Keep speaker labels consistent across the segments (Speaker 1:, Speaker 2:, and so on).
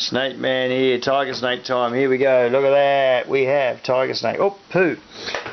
Speaker 1: Snake man here, tiger snake time. Here we go. Look at that. We have tiger snake. Oh, poo.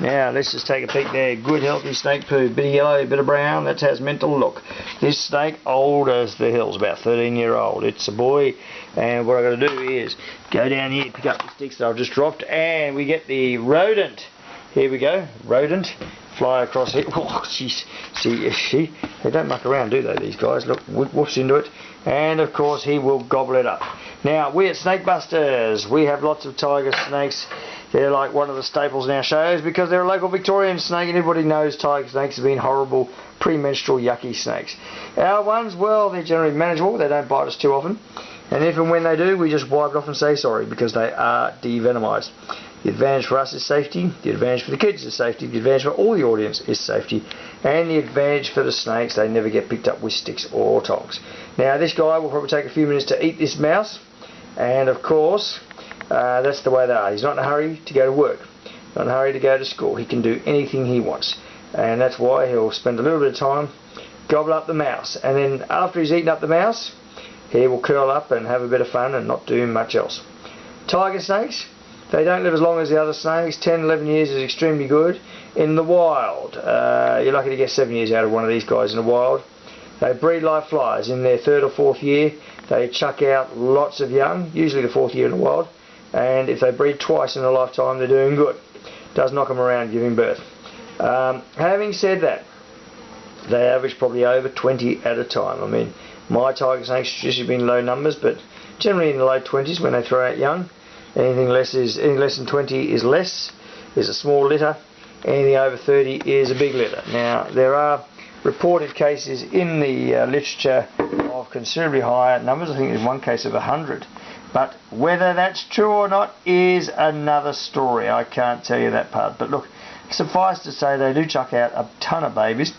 Speaker 1: Now let's just take a peek there. Good healthy snake poo. Bit of yellow, bit of brown. That's how it's meant to look. This snake, old as the hills, about 13-year-old. It's a boy. And what I've got to do is go down here, pick up the sticks that I've just dropped, and we get the rodent. Here we go. Rodent. Fly across here. Oh, jeez. See, they don't muck around, do they, these guys? Look, whoops into it. And of course he will gobble it up. Now we at Snake Busters, we have lots of tiger snakes. They're like one of the staples in our shows because they're a local Victorian snake, and everybody knows tiger snakes have been horrible premenstrual yucky snakes. Our ones, well, they're generally manageable. They don't bite us too often, and if and when they do, we just wipe it off and say sorry because they are devenomized. The advantage for us is safety, the advantage for the kids is safety, the advantage for all the audience is safety, and the advantage for the snakes, they never get picked up with sticks or tongs. Now this guy will probably take a few minutes to eat this mouse, and of course that's the way they are. He's not in a hurry to go to work, not in a hurry to go to school. He can do anything he wants, and that's why he'll spend a little bit of time, gobble up the mouse, and then after he's eaten up the mouse, he will curl up and have a bit of fun and not do much else. Tiger snakes, they don't live as long as the other snakes. 10, 11 years is extremely good. In the wild, you're lucky to get 7 years out of one of these guys in the wild. They breed like flies. In their 3rd or 4th year, they chuck out lots of young, usually the 4th year in the wild. And if they breed twice in a lifetime, they're doing good. Does knock them around giving birth. Having said that, they average probably over 20 at a time. I mean, my tiger snakes traditionally been low numbers, but generally in the low 20s when they throw out young. Anything less than 20 is a small litter. Anything over 30 is a big litter. Now there are reported cases in the literature of considerably higher numbers. I think there's one case of 100. But whether that's true or not is another story. I can't tell you that part. But look, suffice to say they do chuck out a ton of babies.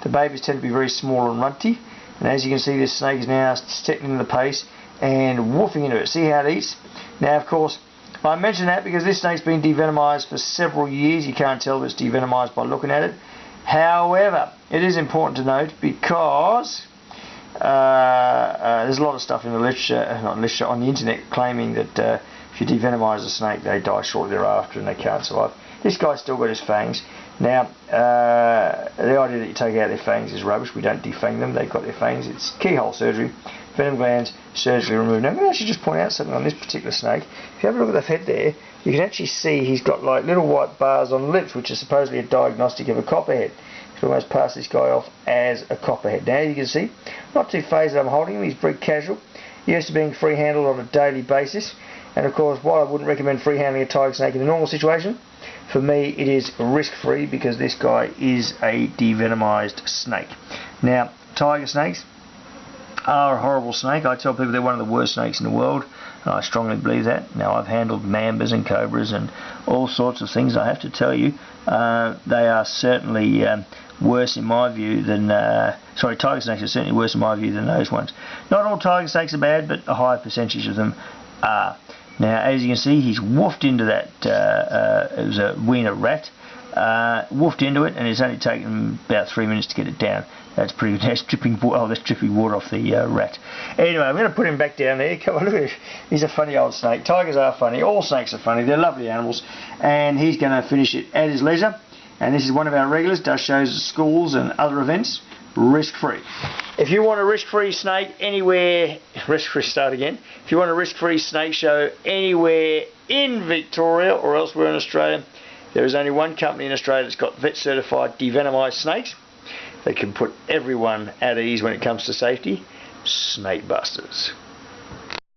Speaker 1: The babies tend to be very small and runty. And as you can see, this snake is now stepping into the pace and woofing into it. See how it eats? Now, of course, I mention that because this snake's been devenomized for several years. You can't tell if it's devenomized by looking at it. However, it is important to note because there's a lot of stuff in the literature, not literature, on the internet claiming that if you devenomize a snake, they die shortly thereafter and they can't survive. This guy's still got his fangs. Now, the idea that you take out their fangs is rubbish. We don't defang them. They've got their fangs. It's keyhole surgery. Venom glands surgically removed. Now I'm going to actually just point out something on this particular snake. If you have a look at the head there, you can actually see he's got like little white bars on the lips, which is supposedly a diagnostic of a copperhead. You can almost pass this guy off as a copperhead. Now you can see, not too phased that I'm holding him. He's very casual. Used to being free handled on a daily basis. And of course, while I wouldn't recommend free handling a tiger snake in a normal situation, for me it is risk free because this guy is a devenomized snake. Now, tiger snakes are a horrible snake. I tell people they're one of the worst snakes in the world, and I strongly believe that. Now, I've handled mambas and cobras and all sorts of things. I have to tell you, they are certainly worse in my view than tiger snakes are certainly worse in my view than those ones. Not all tiger snakes are bad, but a high percentage of them are. Now, as you can see, he's woofed into that. It was a wiener rat. Woofed into it, and it's only taken him about 3 minutes to get it down. That's pretty good. That's dripping water off the rat. Anyway, I'm going to put him back down there. Come on, look at him. He's a funny old snake. Tigers are funny. All snakes are funny. They're lovely animals. And he's going to finish it at his leisure. And this is one of our regulars. Does shows at schools and other events. Risk-free. If you want a risk-free snake anywhere, risk-free start again. If you want a risk-free snake show anywhere in Victoria or elsewhere in Australia, there is only one company in Australia that's got vet-certified devenomized snakes. They can put everyone at ease when it comes to safety. Snake Busters.